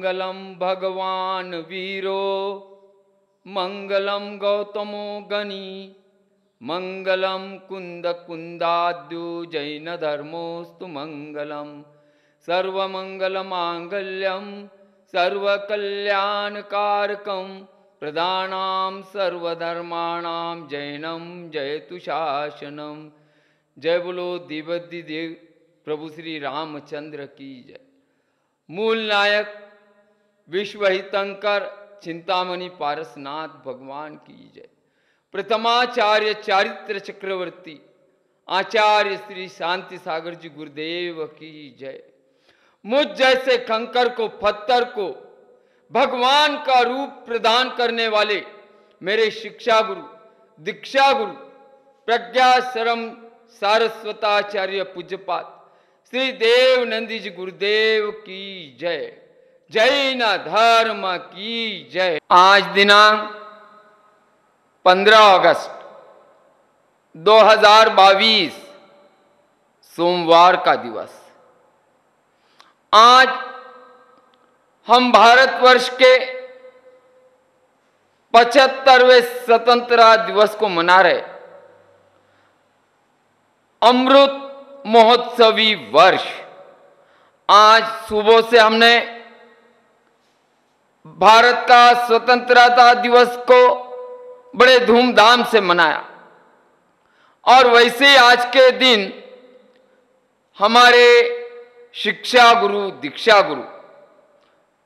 मंगलम भगवान वीरो मंगलम गौतमो गणी मंगलम कुंद कुंदाद्यो जैन धर्मोस्तु मंगलम सर्वमंगल मांगल्यम सर्वकल्याणकारकम प्रदानाम सर्वधर्माणाम जैनम जयतु शासनम। जय बोलो देवद्दी देव प्रभु श्री रामचंद्र की जय। मूल नायक विश्व हितंकर चिंतामणि पारसनाथ भगवान की जय। प्रथमाचार्य चारित्र चक्रवर्ती आचार्य श्री शांति सागर जी गुरुदेव की जय। मुझ जैसे कंकर को पत्थर को भगवान का रूप प्रदान करने वाले मेरे शिक्षा गुरु दीक्षा गुरु प्रज्ञाश्रम सारस्वताचार्य पूज्यपाद श्री देव नंदी जी गुरुदेव की जय। जैन धर्म की जय। आज दिनांक 15 अगस्त 2022 सोमवार का दिवस। आज हम भारतवर्ष के 75वें स्वतंत्रता दिवस को मना रहे। अमृत महोत्सवी वर्ष। आज सुबह से हमने भारत का स्वतंत्रता दिवस को बड़े धूमधाम से मनाया और वैसे ही आज के दिन हमारे शिक्षा गुरु दीक्षा गुरु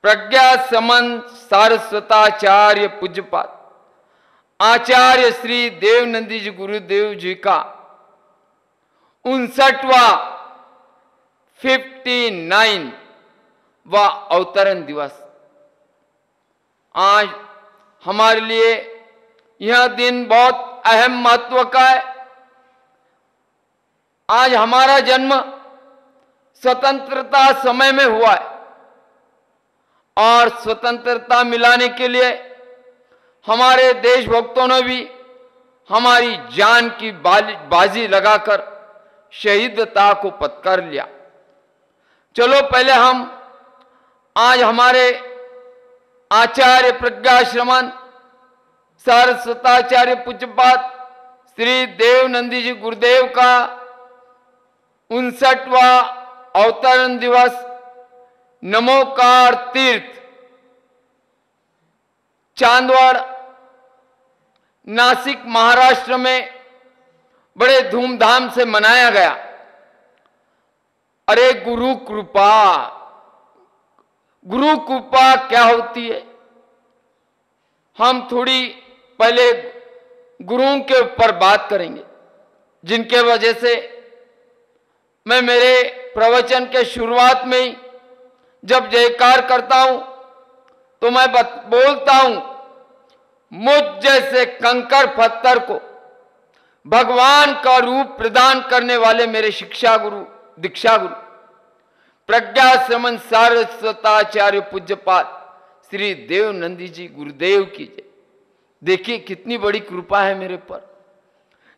प्रज्ञा समन सारस्वताचार्य पूज्यपाद आचार्य श्री देवनंदी जी गुरुदेव जी का 59वां अवतरण दिवस। आज हमारे लिए यह दिन बहुत अहम महत्व का है। आज हमारा जन्म स्वतंत्रता समय में हुआ है और स्वतंत्रता मिलाने के लिए हमारे देशभक्तों ने भी हमारी जान की बाजी लगाकर शहीदता को पत्कर लिया। चलो पहले हम आज हमारे आचार्य प्रज्ञाश्रमन सारस्वताचार्य पूज्यपाद श्री देवनंदी जी गुरुदेव का 59वां अवतरण दिवस नमोकार तीर्थ चांदवड़ नासिक महाराष्ट्र में बड़े धूमधाम से मनाया गया। अरे गुरु कृपा क्या होती है? हम थोड़ी पहले गुरुओं के ऊपर बात करेंगे जिनके वजह से मैं मेरे प्रवचन के शुरुआत में ही जब जयकार करता हूं तो मैं बोलता हूं मुझ जैसे कंकर पत्थर को भगवान का रूप प्रदान करने वाले मेरे शिक्षा गुरु दीक्षा गुरु प्रज्ञाश्रमन सारस्वताचार्य पूज्यपाद श्री देवनंदी जी गुरुदेव की जय। देखिए कितनी बड़ी कृपा है मेरे पर।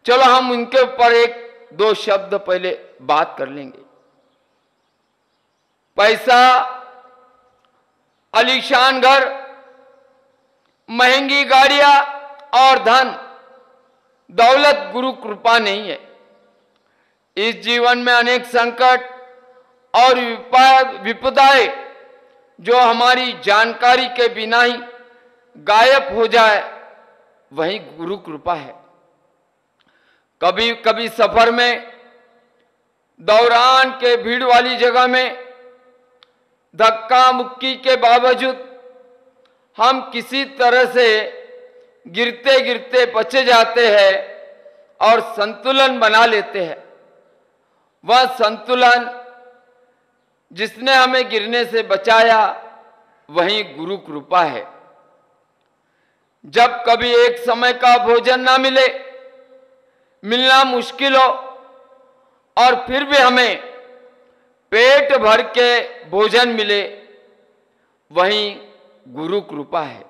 चलो हम उनके ऊपर एक दो शब्द पहले बात कर लेंगे। पैसा, आलीशान घर, महंगी गाड़ियां और धन दौलत गुरु कृपा नहीं है। इस जीवन में अनेक संकट और विपदाएं जो हमारी जानकारी के बिना ही गायब हो जाए वही गुरु कृपा है। कभी कभी सफर में दौरान के भीड़ वाली जगह में धक्का मुक्की के बावजूद हम किसी तरह से गिरते गिरते बचे जाते हैं और संतुलन बना लेते हैं। वह संतुलन जिसने हमें गिरने से बचाया वही गुरु कृपा है। जब कभी एक समय का भोजन ना मिले, मिलना मुश्किल हो और फिर भी हमें पेट भर के भोजन मिले वही गुरु कृपा है।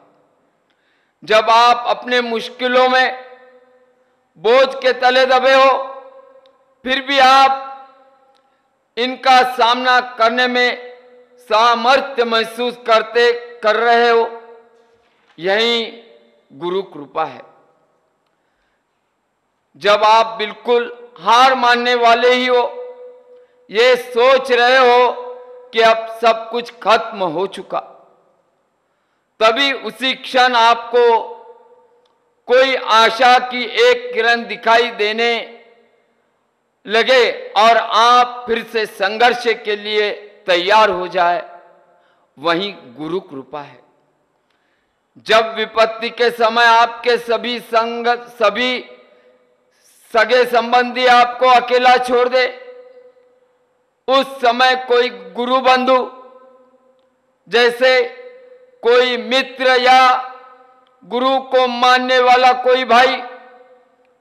जब आप अपने मुश्किलों में बोझ के तले दबे हो फिर भी आप इनका सामना करने में सामर्थ्य महसूस कर रहे हो, यही गुरु कृपा है। जब आप बिल्कुल हार मानने वाले ही हो, ये सोच रहे हो कि अब सब कुछ खत्म हो चुका, तभी उसी क्षण आपको कोई आशा की एक किरण दिखाई देने लगे और आप फिर से संघर्ष के लिए तैयार हो जाए, वही गुरु कृपा है। जब विपत्ति के समय आपके सभी सगे संबंधी आपको अकेला छोड़ दे, उस समय कोई गुरु बंधु, जैसे कोई मित्र या गुरु को मानने वाला कोई भाई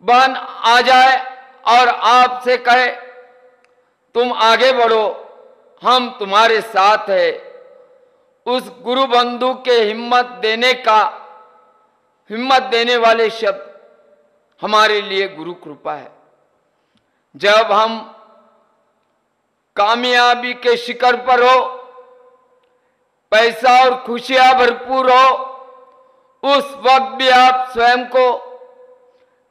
बहन आ जाए और आपसे कहे तुम आगे बढ़ो, हम तुम्हारे साथ है, उस गुरु बंधु के हिम्मत देने वाले शब्द हमारे लिए गुरु कृपा है। जब हम कामयाबी के शिखर पर हो, पैसा और खुशियां भरपूर हो, उस वक्त भी आप स्वयं को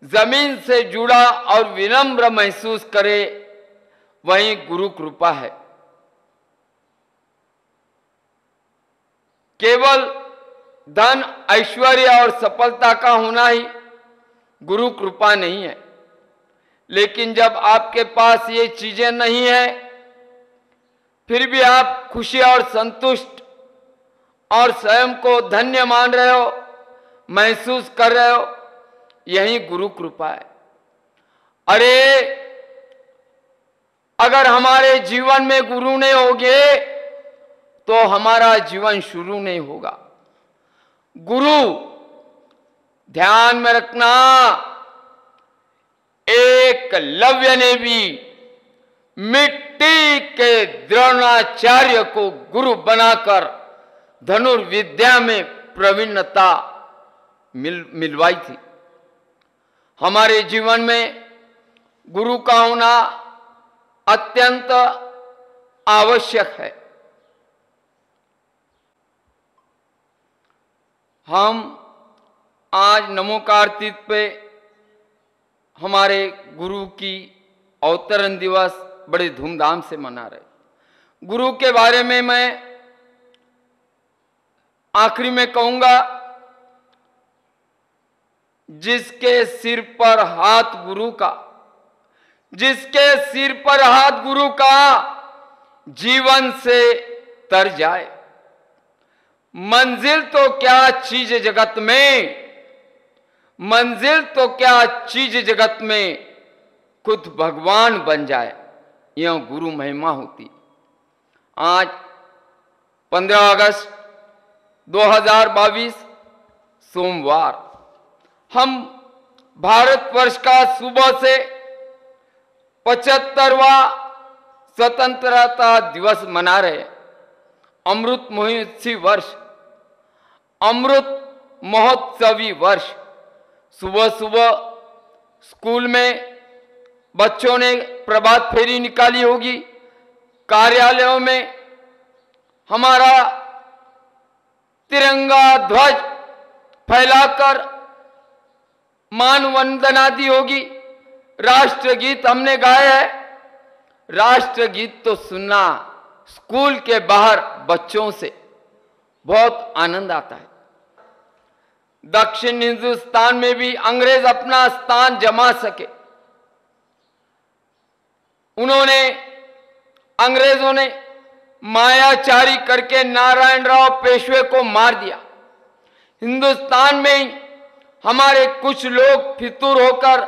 जमीन से जुड़ा और विनम्र महसूस करें, वही गुरु कृपा है। केवल धन, ऐश्वर्य और सफलता का होना ही गुरु कृपा नहीं है, लेकिन जब आपके पास ये चीजें नहीं है, फिर भी आप खुशी और संतुष्ट और स्वयं को धन्य मान रहे हो, महसूस कर रहे हो, यही गुरु कृपा है। अरे अगर हमारे जीवन में गुरु नहीं होंगे तो हमारा जीवन शुरू नहीं होगा। गुरु ध्यान में रखना, एकलव्य ने भी मिट्टी के द्रोणाचार्य को गुरु बनाकर धनुर्विद्या में प्रवीणता मिलवाई थी। हमारे जीवन में गुरु का होना अत्यंत आवश्यक है। हम आज नमोकार्तिक पे हमारे गुरु की अवतरण दिवस बड़े धूमधाम से मना रहे। गुरु के बारे में मैं आखिरी में कहूंगा, जिसके सिर पर हाथ गुरु का, जिसके सिर पर हाथ गुरु का जीवन से तर जाए। मंजिल तो क्या चीज जगत में, मंजिल तो क्या चीज जगत में, खुद भगवान बन जाए, यह गुरु महिमा होती। आज 15 अगस्त 2022 सोमवार, हम भारतवर्ष का सुबह से 75वां स्वतंत्रता दिवस मना रहे। अमृत महोत्सवी वर्ष, अमृत महोत्सवी वर्ष। सुबह सुबह स्कूल में बच्चों ने प्रभात फेरी निकाली होगी, कार्यालयों में हमारा तिरंगा ध्वज फैलाकर मान वंदना दी होगी, राष्ट्रगीत हमने गाया है। राष्ट्रगीत तो सुनना स्कूल के बाहर बच्चों से बहुत आनंद आता है। दक्षिण हिंदुस्तान में भी अंग्रेज अपना स्थान जमा सके, अंग्रेजों ने मायाचारी करके नारायणराव पेशवे को मार दिया। हिंदुस्तान में ही हमारे कुछ लोग फितूर होकर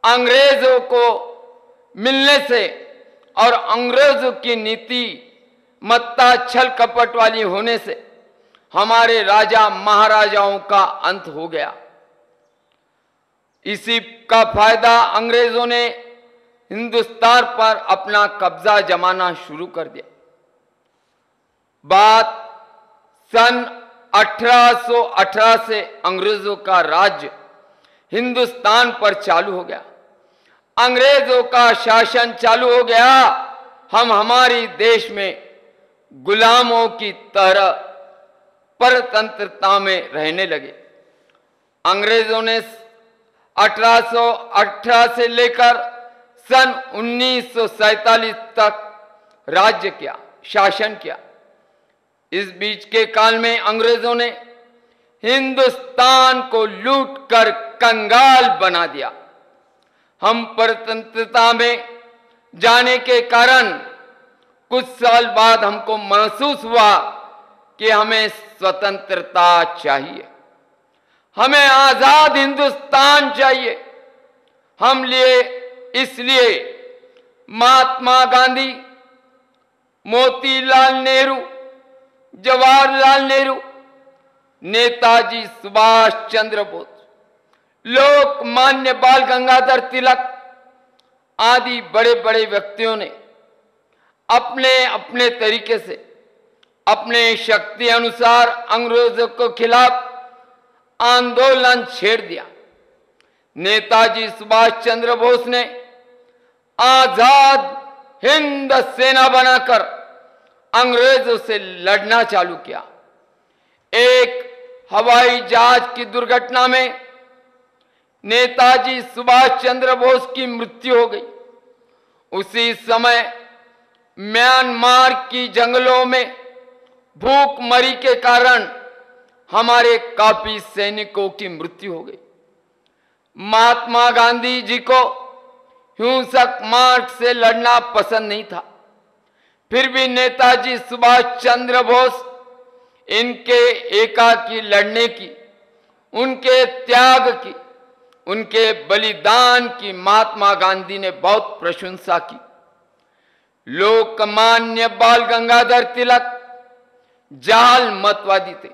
अंग्रेजों को मिलने से और अंग्रेजों की नीति मत्ता छल कपट वाली होने से हमारे राजा महाराजाओं का अंत हो गया। इसी का फायदा अंग्रेजों ने हिंदुस्तान पर अपना कब्जा जमाना शुरू कर दिया। बात सन 1818 से अंग्रेजों का राज्य हिंदुस्तान पर चालू हो गया, अंग्रेजों का शासन चालू हो गया। हम हमारी देश में गुलामों की तरह परतंत्रता में रहने लगे। अंग्रेजों ने 1818 से लेकर सन 1947 तक राज्य किया, शासन किया। इस बीच के काल में अंग्रेजों ने हिंदुस्तान को लूटकर कंगाल बना दिया। हम परतंत्रता में जाने के कारण कुछ साल बाद हमको महसूस हुआ कि हमें स्वतंत्रता चाहिए, हमें आजाद हिंदुस्तान चाहिए। हम लिए इसलिए महात्मा गांधी, मोतीलाल नेहरू, जवाहरलाल नेहरू, नेताजी सुभाष चंद्र बोस, लोकमान्य बाल गंगाधर तिलक आदि बड़े बड़े व्यक्तियों ने अपने अपने तरीके से अपने शक्ति अनुसार अंग्रेजों के खिलाफ आंदोलन छेड़ दिया। नेताजी सुभाष चंद्र बोस ने आजाद हिंद सेना बनाकर अंग्रेजों से लड़ना चालू किया। एक हवाई जहाज की दुर्घटना में नेताजी सुभाष चंद्र बोस की मृत्यु हो गई। उसी समय म्यांमार की जंगलों में भूखमरी के कारण हमारे काफी सैनिकों की मृत्यु हो गई। महात्मा गांधी जी को हिंसक मार्ग से लड़ना पसंद नहीं था, फिर भी नेताजी सुभाष चंद्र बोस इनके एकाकी लड़ने की, उनके त्याग की, उनके बलिदान की महात्मा गांधी ने बहुत प्रशंसा की। लोकमान्य बाल गंगाधर तिलक जाल मतवादी थे।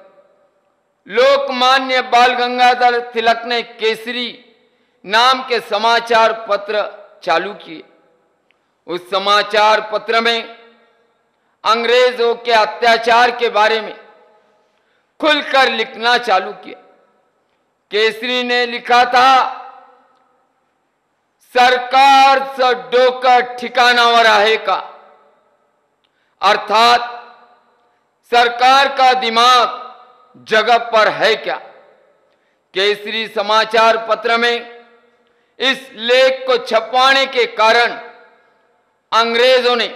लोकमान्य बाल गंगाधर तिलक ने केसरी नाम के समाचार पत्र चालू किए। उस समाचार पत्र में अंग्रेजों के अत्याचार के बारे में खुलकर लिखना चालू किया। केसरी ने लिखा था, सरकार स डोकर ठिकानावर आहे का, अर्थात सरकार का दिमाग जगह पर है क्या। केसरी समाचार पत्र में इस लेख को छपवाने के कारण अंग्रेजों ने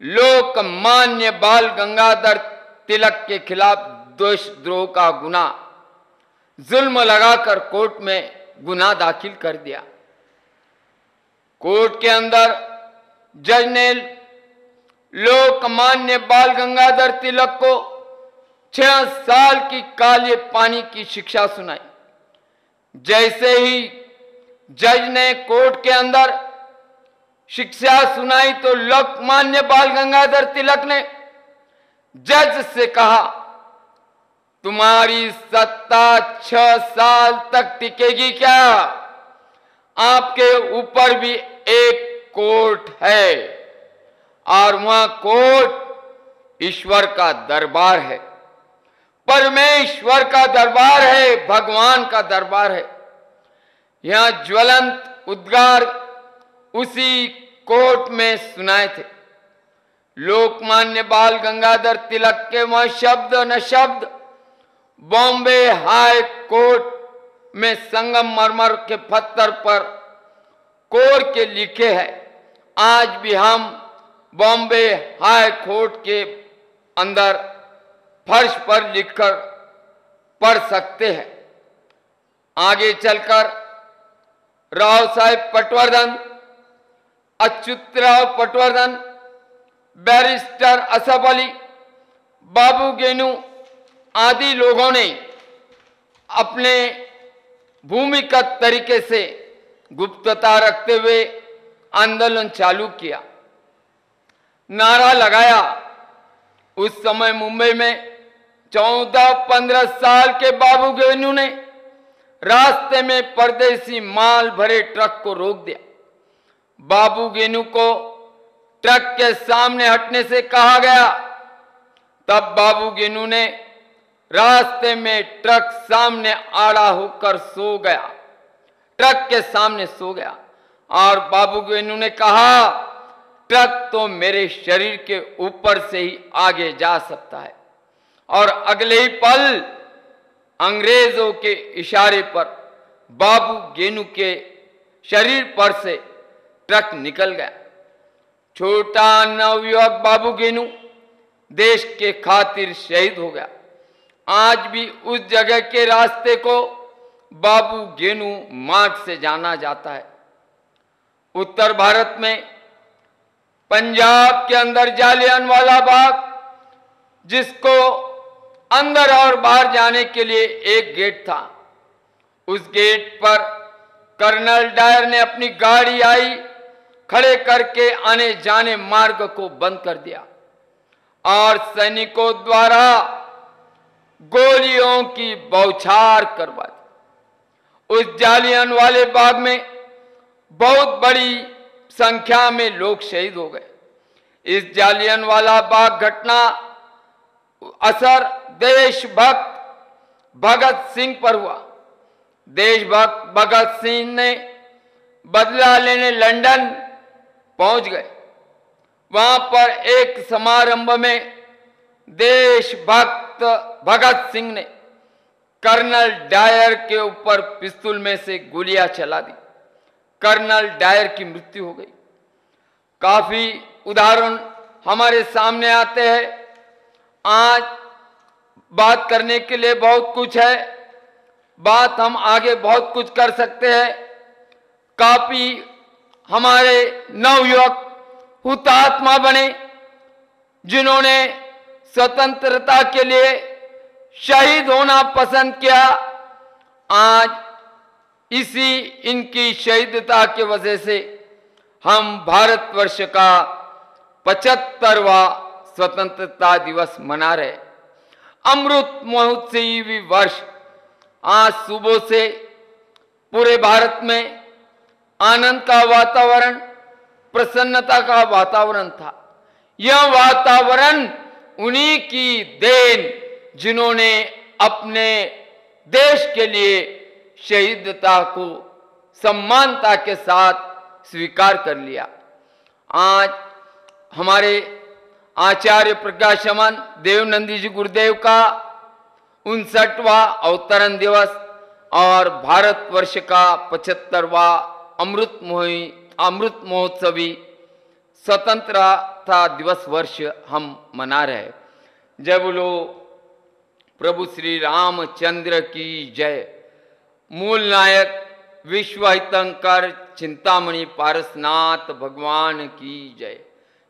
लोकमान्य बाल गंगाधर तिलक के खिलाफ देशद्रोह का गुनाह जुल्म लगाकर कोर्ट में गुनाह दाखिल कर दिया। कोर्ट के अंदर जज ने लोकमान्य बाल गंगाधर तिलक को 6 साल की काले पानी की शिक्षा सुनाई। जैसे ही जज ने कोर्ट के अंदर शिक्षा सुनाई तो लोकमान्य बाल गंगाधर तिलक ने जज से कहा, तुम्हारी सत्ता 6 साल तक टिकेगी क्या? आपके ऊपर भी एक कोर्ट है और वह कोर्ट ईश्वर का दरबार है, परमेश्वर का दरबार है, भगवान का दरबार है। यह ज्वलंत उद्गार उसी कोर्ट में सुनाए थे। लोकमान्य बाल गंगाधर तिलक के वह शब्द न शब्द बॉम्बे हाई कोर्ट में संगमरमर के पत्थर पर कोर के लिखे हैं। आज भी हम बॉम्बे हाई कोर्ट के अंदर फर्श पर लिखकर पढ़ सकते हैं। आगे चलकर राव साहेब पटवर्धन, अच्युतराव पटवर्धन, बैरिस्टर असफ अली, बाबू गेनू आदि लोगों ने अपने भूमिगत तरीके से गुप्तता रखते हुए आंदोलन चालू किया, नारा लगाया। उस समय मुंबई में 14-15 साल के बाबू गेनू ने रास्ते में परदेसी माल भरे ट्रक को रोक दिया। बाबू गेनू को ट्रक के सामने हटने से कहा गया। तब बाबू गेनू ने रास्ते में ट्रक सामने आड़ा होकर सो गया, ट्रक के सामने सो गया और बाबू गेनू ने कहा, ट्रक तो मेरे शरीर के ऊपर से ही आगे जा सकता है। और अगले ही पल अंग्रेजों के इशारे पर बाबू गेनू के शरीर पर से ट्रक निकल गया। छोटा नवयुवक बाबू गेनू देश के खातिर शहीद हो गया। आज भी उस जगह के रास्ते को बाबू गेनू मार्ग से जाना जाता है। उत्तर भारत में पंजाब के अंदर जालियांवाला बाग, जिसको अंदर और बाहर जाने के लिए एक गेट था, उस गेट पर कर्नल डायर ने अपनी गाड़ी आई खड़े करके आने जाने मार्ग को बंद कर दिया और सैनिकों द्वारा गोलियों की बौछार करवा दी। उस जालियांवाले बाग में बहुत बड़ी संख्या में लोग शहीद हो गए। इस जालियांवाला बाग घटना असर देशभक्त भगत सिंह पर हुआ। देशभक्त भगत सिंह ने बदला लेने लंदन पहुंच गए। वहां पर एक समारंभ में देशभक्त भगत सिंह ने कर्नल डायर के ऊपर पिस्तौल में से गोलियां चला दी। कर्नल डायर की मृत्यु हो गई। काफी उदाहरण हमारे सामने आते हैं। आज बात करने के लिए बहुत कुछ है, बात हम आगे बहुत कुछ कर सकते हैं। काफी हमारे नवयुवक हुतात्मा बने, जिन्होंने स्वतंत्रता के लिए शहीद होना पसंद किया। आज इसी इनकी शहीदता की वजह से हम भारतवर्ष का 75वां स्वतंत्रता दिवस मना रहे। अमृत महोत्सवी वर्ष आज सुबह से पूरे भारत में आनंद का वातावरण, प्रसन्नता का वातावरण था। यह वातावरण उन्हीं की देन, जिन्होंने अपने देश के लिए शहीदता को सम्मानता के साथ स्वीकार कर लिया। आज हमारे आचार्य प्रकाशमान देवनंदी जी गुरुदेव का 59वां अवतरण दिवस और भारतवर्ष का 75वां अमृत महोत्सवी स्वतंत्रता दिवस वर्ष हम मना रहे हैं। जय बोलो प्रभु श्री रामचंद्र की जय। मूल नायक विश्व हितंकर चिंतामणि पारसनाथ भगवान की जय।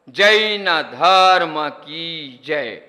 जय न धर्म की जय।